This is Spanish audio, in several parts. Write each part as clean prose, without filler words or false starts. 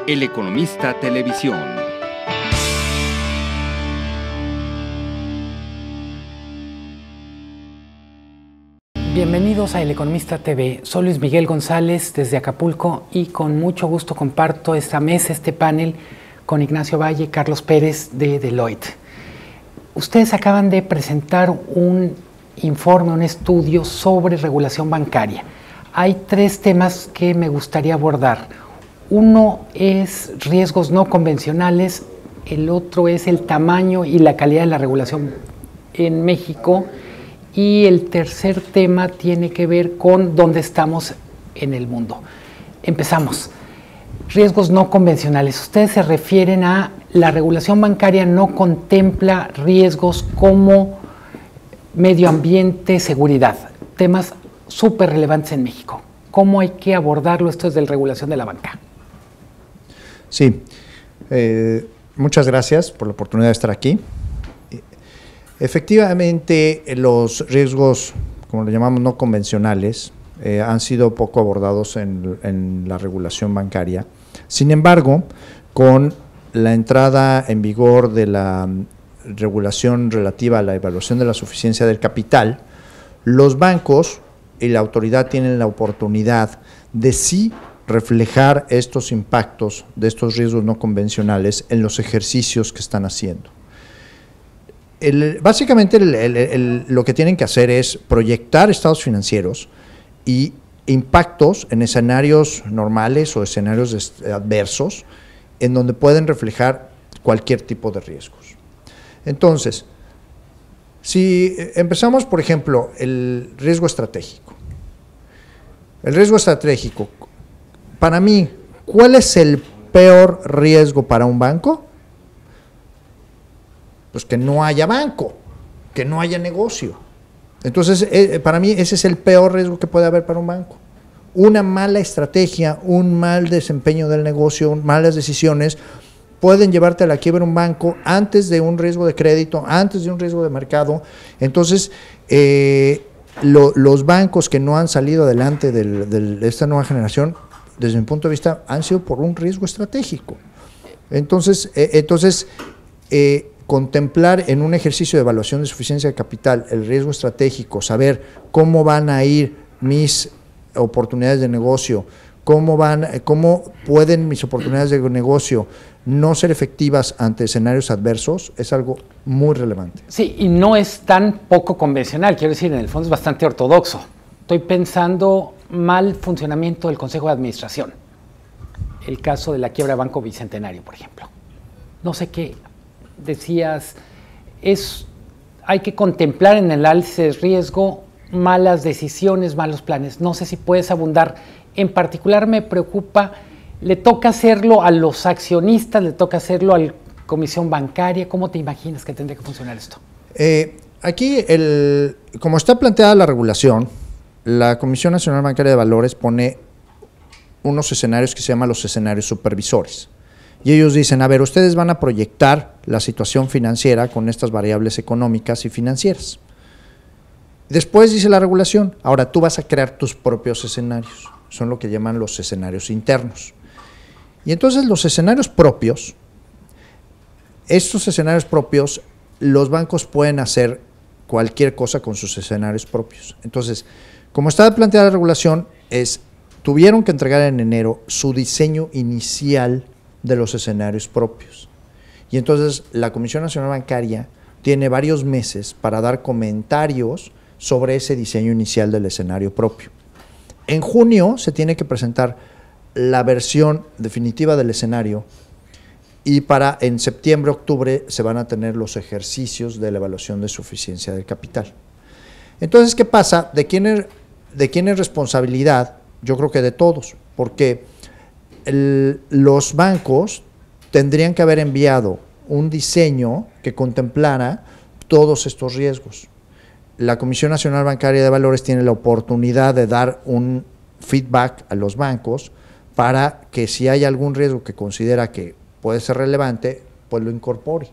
El Economista Televisión. Bienvenidos a El Economista TV. Soy Luis Miguel González desde Acapulco y con mucho gusto comparto esta mesa, este panel con Ignacio Valle y Carlos Pérez de Deloitte. Ustedes acaban de presentar un informe, un estudio sobre regulación bancaria. Hay tres temas que me gustaría abordar. Uno es riesgos no convencionales, el otro es el tamaño y la calidad de la regulación en México y el tercer tema tiene que ver con dónde estamos en el mundo. Empezamos. Riesgos no convencionales. Ustedes se refieren a la regulación bancaria no contempla riesgos como medio ambiente, seguridad, temas súper relevantes en México. ¿Cómo hay que abordarlo? Esto es de la regulación de la banca. Sí, muchas gracias por la oportunidad de estar aquí. Efectivamente, los riesgos, como lo llamamos, no convencionales, han sido poco abordados en la regulación bancaria. Sin embargo, con la entrada en vigor de la regulación relativa a la evaluación de la suficiencia del capital, los bancos y la autoridad tienen la oportunidad de sí reflejar estos impactos de estos riesgos no convencionales en los ejercicios que están haciendo. Básicamente lo que tienen que hacer es proyectar estados financieros y impactos en escenarios normales o escenarios adversos en donde pueden reflejar cualquier tipo de riesgos. Entonces, si empezamos, por ejemplo, el riesgo estratégico. El riesgo estratégico, para mí, ¿cuál es el peor riesgo para un banco? Pues que no haya banco, que no haya negocio. Entonces, para mí ese es el peor riesgo que puede haber para un banco. Una mala estrategia, un mal desempeño del negocio, malas decisiones pueden llevarte a la quiebra un banco antes de un riesgo de crédito, antes de un riesgo de mercado. Entonces, los bancos que no han salido adelante de esta nueva generación, desde mi punto de vista, han sido por un riesgo estratégico. Entonces, contemplar en un ejercicio de evaluación de suficiencia de capital el riesgo estratégico, saber cómo van a ir mis oportunidades de negocio, cómo pueden mis oportunidades de negocio no ser efectivas ante escenarios adversos, es algo muy relevante. Sí, y no es tan poco convencional, quiero decir, en el fondo es bastante ortodoxo. Estoy pensando mal funcionamiento del Consejo de Administración, el caso de la quiebra de Banco Bicentenario, por ejemplo. No sé qué decías, hay que contemplar en el análisis de riesgo malas decisiones, malos planes. No sé si puedes abundar. En particular me preocupa, le toca hacerlo a los accionistas, le toca hacerlo a la Comisión Bancaria. ¿Cómo te imaginas que tendría que funcionar esto? Aquí, como está planteada la regulación, la Comisión Nacional Bancaria de Valores pone unos escenarios que se llaman los escenarios supervisores. Y ellos dicen, a ver, ustedes van a proyectar la situación financiera con estas variables económicas y financieras. Después dice la regulación, ahora tú vas a crear tus propios escenarios. Son lo que llaman los escenarios internos. Y entonces los escenarios propios, estos escenarios propios, los bancos pueden hacer cualquier cosa con sus escenarios propios. Entonces, como está planteada la regulación, tuvieron que entregar en enero su diseño inicial de los escenarios propios. Y entonces la Comisión Nacional Bancaria tiene varios meses para dar comentarios sobre ese diseño inicial del escenario propio. En junio se tiene que presentar la versión definitiva del escenario y en septiembre, octubre se van a tener los ejercicios de la evaluación de suficiencia del capital. Entonces, ¿qué pasa? ¿De quién es responsabilidad? Yo creo que de todos, porque los bancos tendrían que haber enviado un diseño que contemplara todos estos riesgos. La Comisión Nacional Bancaria de Valores tiene la oportunidad de dar un feedback a los bancos para que si hay algún riesgo que considera que puede ser relevante, pues lo incorpore.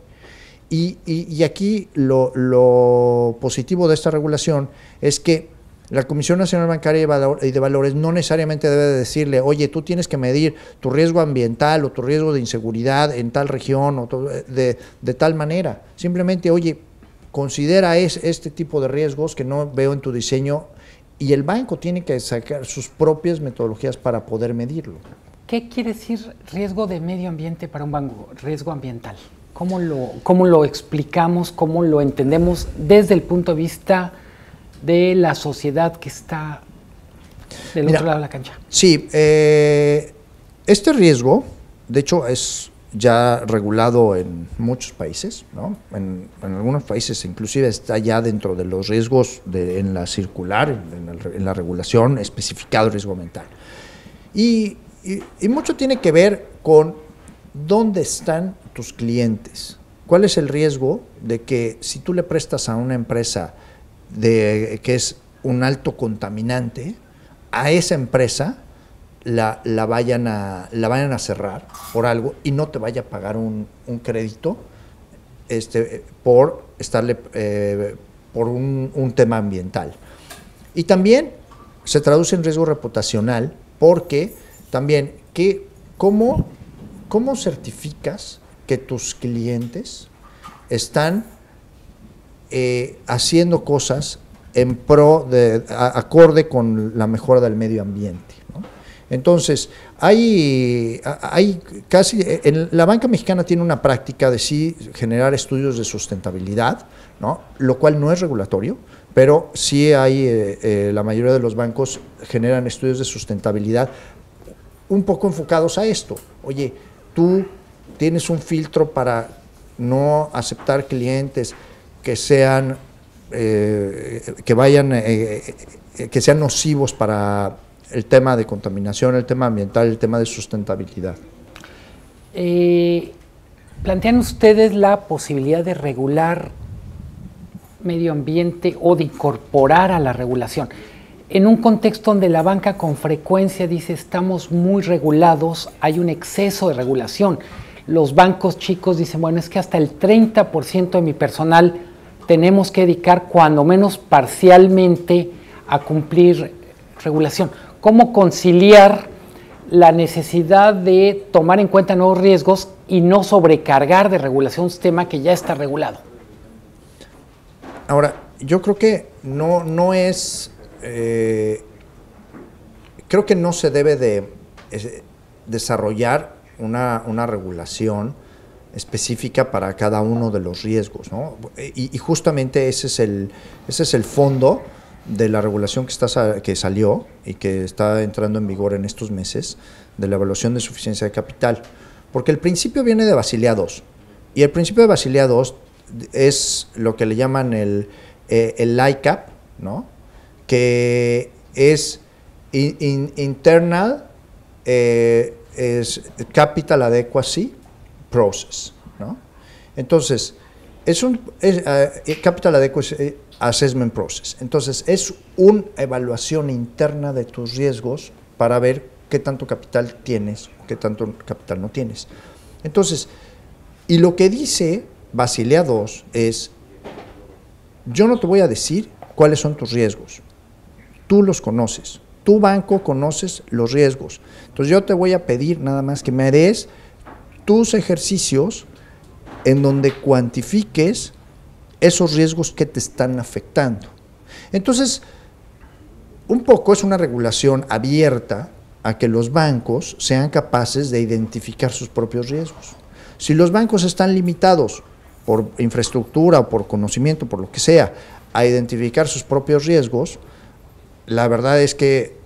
Y aquí lo positivo de esta regulación es que La Comisión Nacional Bancaria y de Valores no necesariamente debe de decirle, oye, tú tienes que medir tu riesgo ambiental o tu riesgo de inseguridad en tal región o de tal manera. Simplemente, oye, considera este tipo de riesgos que no veo en tu diseño, y el banco tiene que sacar sus propias metodologías para poder medirlo. ¿Qué quiere decir riesgo de medio ambiente para un banco? Riesgo ambiental. ¿Cómo lo explicamos, cómo lo entendemos desde el punto de vista de la sociedad que está del otro lado de la cancha? Sí, este riesgo, de hecho, es ya regulado en muchos países, ¿no? En algunos países inclusive está ya dentro de los riesgos en la circular, en la regulación, especificado el riesgo ambiental. Y mucho tiene que ver con dónde están tus clientes. ¿Cuál es el riesgo de que si tú le prestas a una empresa que es un alto contaminante, a esa empresa la vayan a cerrar por algo y no te vaya a pagar un crédito por estarle por un tema ambiental? Y también se traduce en riesgo reputacional, porque también ¿cómo certificas que tus clientes están haciendo cosas en pro acorde con la mejora del medio ambiente, ¿no? Entonces, hay casi, la banca mexicana tiene una práctica de sí generar estudios de sustentabilidad, ¿no? Lo cual no es regulatorio, pero sí la mayoría de los bancos generan estudios de sustentabilidad un poco enfocados a esto. Oye, tú tienes un filtro para no aceptar clientes que sean que sean nocivos para el tema de contaminación, el tema ambiental, el tema de sustentabilidad. ¿Plantean ustedes la posibilidad de regular medio ambiente o de incorporar a la regulación? En un contexto donde la banca con frecuencia dice estamos muy regulados, hay un exceso de regulación. Los bancos chicos dicen, bueno, es que hasta el 30% de mi personal tenemos que dedicar cuando menos parcialmente a cumplir regulación. ¿Cómo conciliar la necesidad de tomar en cuenta nuevos riesgos y no sobrecargar de regulación un sistema que ya está regulado? Ahora, yo creo que no es... creo que no se debe de desarrollar una regulación específica para cada uno de los riesgos, ¿no? Y justamente ese es el fondo de la regulación que salió y que está entrando en vigor en estos meses, de la evaluación de suficiencia de capital. Porque el principio viene de Basilea II, y el principio de Basilea II es lo que le llaman el ICAP, ¿no? Que es Internal es Capital Adequacy Process, ¿no? Entonces, Capital Adequacy Assessment Process. Entonces, es una evaluación interna de tus riesgos para ver qué tanto capital tienes o qué tanto capital no tienes. Entonces, y lo que dice Basilea II es, yo no te voy a decir cuáles son tus riesgos, tú los conoces, tu banco conoces los riesgos. Entonces yo te voy a pedir nada más que me des tus ejercicios en donde cuantifiques esos riesgos que te están afectando. Entonces, un poco es una regulación abierta a que los bancos sean capaces de identificar sus propios riesgos. Si los bancos están limitados por infraestructura o por conocimiento, por lo que sea, a identificar sus propios riesgos, la verdad es que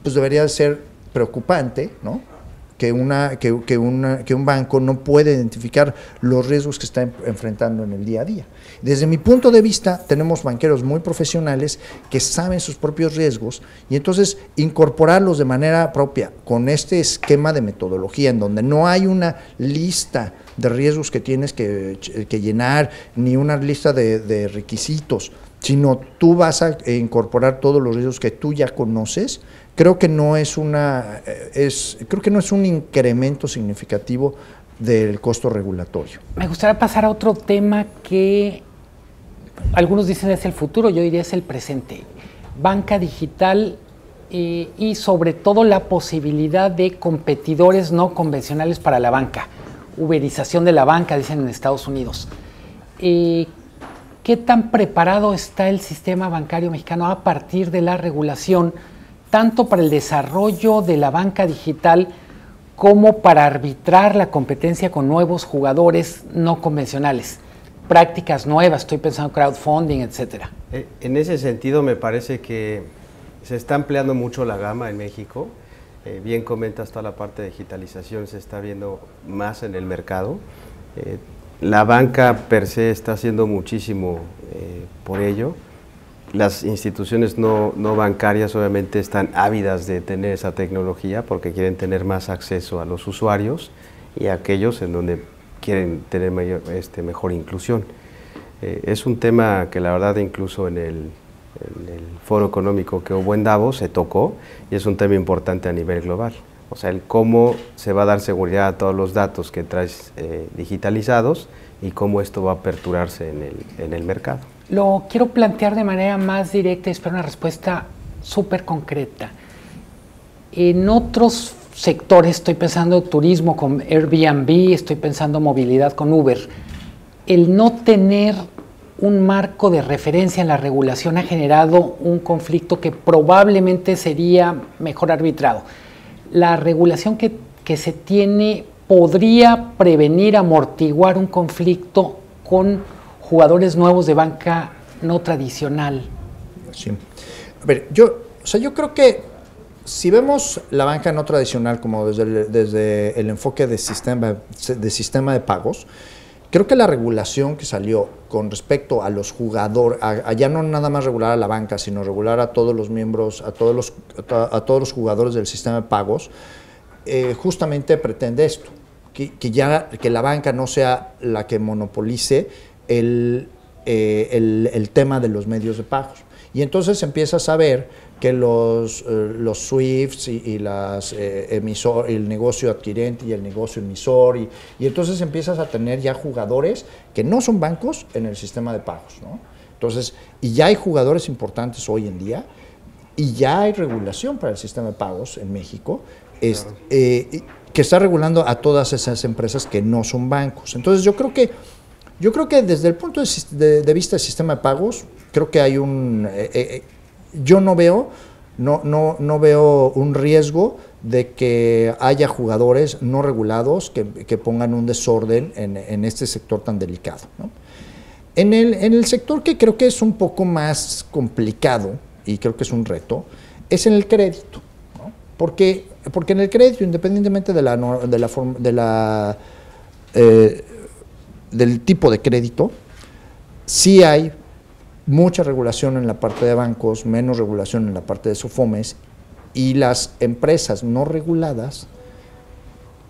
pues debería ser preocupante, ¿no? Que un banco no puede identificar los riesgos que está enfrentando en el día a día. Desde mi punto de vista, tenemos banqueros muy profesionales que saben sus propios riesgos, y entonces incorporarlos de manera propia con este esquema de metodología en donde no hay una lista de riesgos que tienes que llenar, ni una lista de requisitos, sino tú vas a incorporar todos los riesgos que tú ya conoces. Creo que no es un incremento significativo del costo regulatorio. Me gustaría pasar a otro tema que algunos dicen es el futuro, yo diría es el presente. banca digital y sobre todo la posibilidad de competidores no convencionales para la banca, uberización de la banca, dicen en Estados Unidos. ¿Qué tan preparado está el sistema bancario mexicano a partir de la regulación, tanto para el desarrollo de la banca digital como para arbitrar la competencia con nuevos jugadores no convencionales? Prácticas nuevas, estoy pensando en crowdfunding, etcétera. En ese sentido me parece que se está ampliando mucho la gama en México. Bien comentas toda la parte de digitalización, se está viendo más en el mercado. La banca per se está haciendo muchísimo por ello. Las instituciones no bancarias obviamente están ávidas de tener esa tecnología porque quieren tener más acceso a los usuarios y a aquellos en donde quieren tener mejor inclusión. Es un tema que la verdad incluso en el foro económico que hubo en Davos se tocó y es un tema importante a nivel global. O sea, el cómo se va a dar seguridad a todos los datos que traes digitalizados y cómo esto va a aperturarse en el mercado. Lo quiero plantear de manera más directa y espero una respuesta súper concreta. En otros sectores, estoy pensando turismo con Airbnb, estoy pensando movilidad con Uber, el no tener un marco de referencia en la regulación ha generado un conflicto que probablemente sería mejor arbitrado. La regulación que se tiene podría prevenir, amortiguar un conflicto con jugadores nuevos de banca no tradicional. Sí. A ver, yo creo que si vemos la banca no tradicional como desde el enfoque de sistema de pagos, creo que la regulación que salió con respecto a los jugadores, ya no nada más regular a la banca, sino regular a todos los miembros, a todos los jugadores del sistema de pagos, justamente pretende esto, que la banca no sea la que monopolice el tema de los medios de pagos. Y entonces empiezas a ver que los SWIFTs y el negocio adquirente y el negocio emisor, y entonces empiezas a tener ya jugadores que no son bancos en el sistema de pagos, ¿no? Entonces, y ya hay jugadores importantes hoy en día, y ya hay regulación para el sistema de pagos en México, claro, que está regulando a todas esas empresas que no son bancos. Entonces, yo creo que desde el punto de vista del sistema de pagos, creo que hay yo no veo un riesgo de que haya jugadores no regulados que pongan un desorden en este sector tan delicado, ¿no? En el sector que creo que es un poco más complicado y creo que es un reto, es en el crédito, ¿no? Porque en el crédito, independientemente del tipo de crédito, sí hay mucha regulación en la parte de bancos, menos regulación en la parte de SOFOMES, y las empresas no reguladas,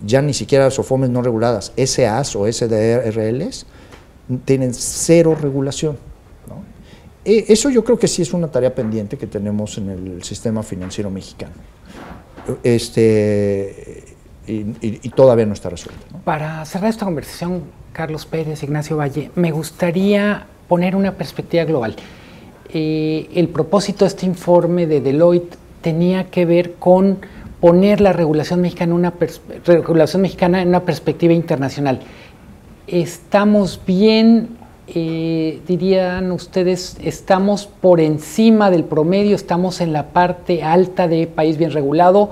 ya ni siquiera SOFOMES no reguladas, SAs o SDRLs, tienen cero regulación, ¿no? Eso yo creo que sí es una tarea pendiente que tenemos en el sistema financiero mexicano. Y todavía no está resuelto, ¿no? Para cerrar esta conversación, Carlos Pérez, Ignacio Valle, me gustaría poner una perspectiva global. El propósito de este informe de Deloitte tenía que ver con poner la regulación mexicana en una perspectiva internacional. ¿Estamos bien? Dirían ustedes, ¿estamos por encima del promedio? ¿Estamos en la parte alta de país bien regulado?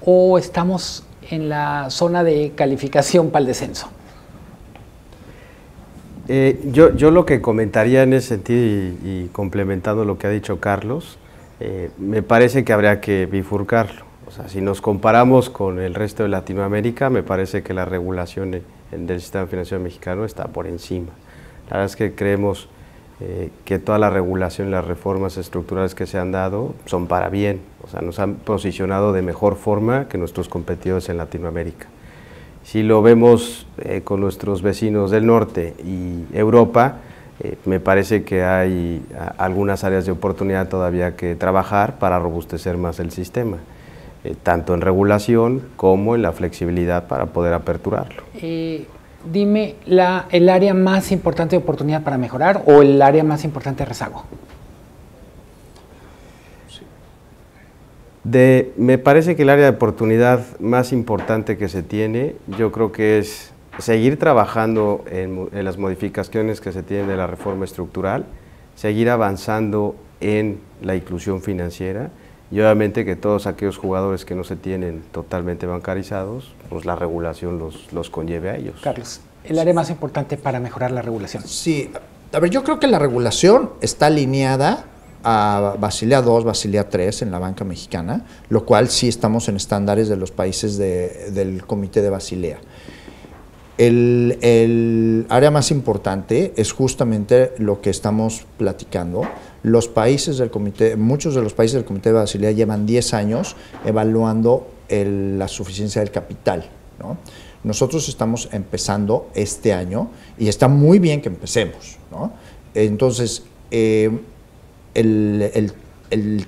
¿O estamos en la zona de calificación para el descenso? Yo lo que comentaría en ese sentido y complementando lo que ha dicho Carlos, me parece que habría que bifurcarlo. O sea, si nos comparamos con el resto de Latinoamérica, me parece que la regulación del sistema financiero mexicano está por encima. La verdad es que creemos que toda la regulación y las reformas estructurales que se han dado son para bien. O sea, nos han posicionado de mejor forma que nuestros competidores en Latinoamérica. Si lo vemos con nuestros vecinos del norte y Europa, me parece que hay algunas áreas de oportunidad todavía que trabajar para robustecer más el sistema, tanto en regulación como en la flexibilidad para poder aperturarlo. Dime el área más importante de oportunidad para mejorar o el área más importante de rezago. Me parece que el área de oportunidad más importante que se tiene, yo creo que es seguir trabajando en las modificaciones que se tienen de la reforma estructural, seguir avanzando en la inclusión financiera y obviamente que todos aquellos jugadores que no se tienen totalmente bancarizados, pues la regulación los conlleve a ellos. Carlos, el área más importante para mejorar la regulación. Sí, a ver, yo creo que la regulación está alineada a Basilea II, Basilea III en la banca mexicana, lo cual sí estamos en estándares de los países del Comité de Basilea. El área más importante es justamente lo que estamos platicando. Los países del comité, muchos de los países del Comité de Basilea llevan 10 años evaluando la suficiencia del capital, ¿no? Nosotros estamos empezando este año y está muy bien que empecemos, ¿no? Entonces, el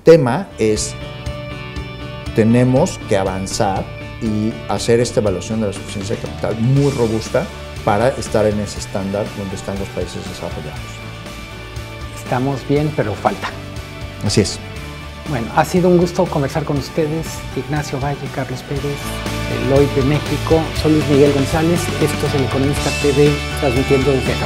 tema es, tenemos que avanzar y hacer esta evaluación de la suficiencia de capital muy robusta para estar en ese estándar donde están los países desarrollados. Estamos bien, pero falta. Así es. Bueno, ha sido un gusto conversar con ustedes, Ignacio Valle, Carlos Pérez, Deloitte de México. Soy Luis Miguel González, esto es El Economista TV, transmitiendo desde acá.